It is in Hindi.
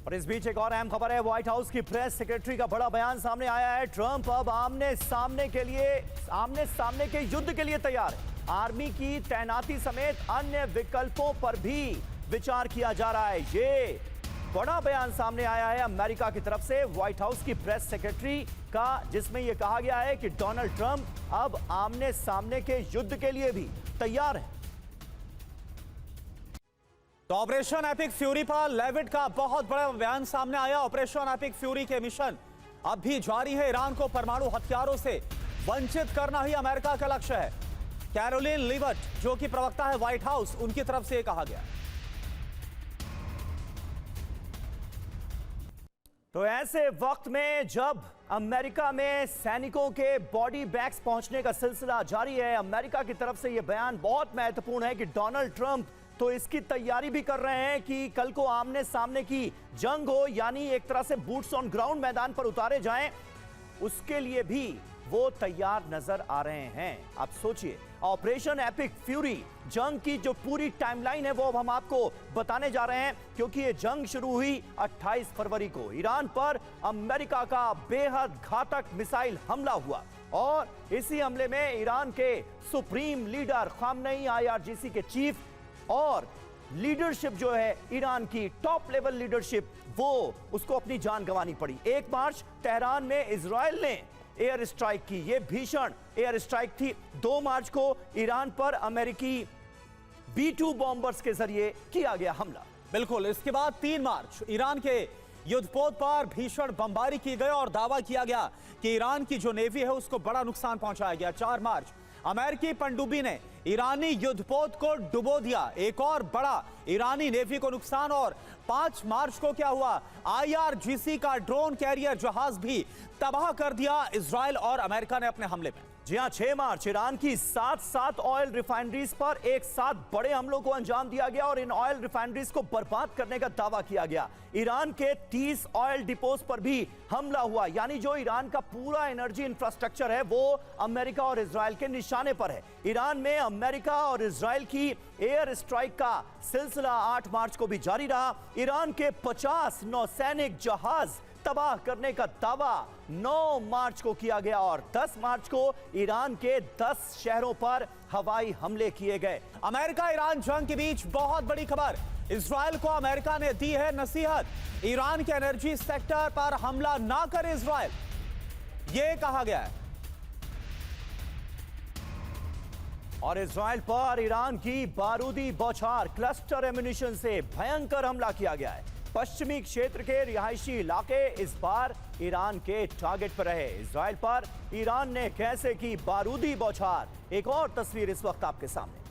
और इस बीच एक और अहम खबर है। व्हाइट हाउस की प्रेस सेक्रेटरी का बड़ा बयान सामने आया है। ट्रंप अब आमने सामने के युद्ध के लिए तैयार है। आर्मी की तैनाती समेत अन्य विकल्पों पर भी विचार किया जा रहा है। ये बड़ा बयान सामने आया है अमेरिका की तरफ से व्हाइट हाउस की प्रेस सेक्रेटरी का, जिसमें यह कहा गया है कि डोनाल्ड ट्रंप अब आमने सामने के युद्ध के लिए भी तैयार है। तो ऑपरेशन एपिक फ्यूरी पर लेविट का बहुत बड़ा बयान सामने आया। ऑपरेशन एपिक फ्यूरी के मिशन अब भी जारी है। ईरान को परमाणु हथियारों से वंचित करना ही अमेरिका का लक्ष्य है। कैरोलिन लीविट, जो कि प्रवक्ता है व्हाइट हाउस, उनकी तरफ से यह कहा गया। तो ऐसे वक्त में जब अमेरिका में सैनिकों के बॉडी बैग्स पहुंचने का सिलसिला जारी है, अमेरिका की तरफ से यह बयान बहुत महत्वपूर्ण है कि डोनाल्ड ट्रंप तो इसकी तैयारी भी कर रहे हैं कि कल को आमने सामने की जंग हो, यानी एक तरह से बूट्स ऑन ग्राउंड मैदान पर उतारे जाएं, उसके लिए भी वो तैयार नजर आ रहे हैं। आप सोचिए, ऑपरेशन एपिक फ्यूरी जंग की जो पूरी टाइमलाइन है वो अब हम आपको बताने जा रहे हैं, क्योंकि ये जंग शुरू हुई 28 फरवरी को। ईरान पर अमेरिका का बेहद घातक मिसाइल हमला हुआ और इसी हमले में ईरान के सुप्रीम लीडर खामनेई, IRGC के चीफ और लीडरशिप जो है ईरान की टॉप लेवल लीडरशिप, वो उसको अपनी जान गंवानी पड़ी। 1 मार्च तेहरान में इजराइल ने एयर स्ट्राइक की, ये भीषण एयर स्ट्राइक थी। 2 मार्च को ईरान पर अमेरिकी B-2 बॉम्बर्स के जरिए किया गया हमला। बिल्कुल, इसके बाद 3 मार्च ईरान के युद्धपोत पर भीषण बमबारी की गई और दावा किया गया कि ईरान की जो नेवी है उसको बड़ा नुकसान पहुंचाया गया। 4 मार्च अमेरिकी पनडुब्बी ने ईरानी युद्धपोत को डुबो दिया, एक और बड़ा ईरानी नेवी को नुकसान। और 5 मार्च को क्या हुआ, IRGC का ड्रोन कैरियर जहाज भी तबाह कर दिया इजराइल और अमेरिका ने अपने हमले में। जी हां, 6 मार्च ईरान की 7 ऑयल रिफाइनरीज पर एक साथ बड़े हमलों को अंजाम दिया गया और इन ऑयल रिफाइनरीज को बर्बाद करने का दावा किया गया। ईरान के 30 ऑयल डिपोज पर भी हमला हुआ, यानी जो ईरान का पूरा एनर्जी इंफ्रास्ट्रक्चर है वो अमेरिका और इजराइल के निशाने पर है। ईरान में अमेरिका और इजराइल की एयर स्ट्राइक का सिलसिला 8 मार्च को भी जारी रहा। ईरान के 50 नौसैनिक जहाज तबाह करने का दावा 9 मार्च को किया गया और 10 मार्च को ईरान के 10 शहरों पर हवाई हमले किए गए। अमेरिका ईरान जंग के बीच बहुत बड़ी खबर, इजराइल को अमेरिका ने दी है नसीहत। ईरान के एनर्जी सेक्टर पर हमला ना करे इजराइल, यह कहा गया है। और इजराइल पर ईरान की बारूदी बौछार, क्लस्टर एम्यूनिशन से भयंकर हमला किया गया है। पश्चिमी क्षेत्र के रिहायशी इलाके इस बार ईरान के टारगेट पर रहे। इजराइल पर ईरान ने कैसे की बारूदी बौछार, एक और तस्वीर इस वक्त आपके सामने।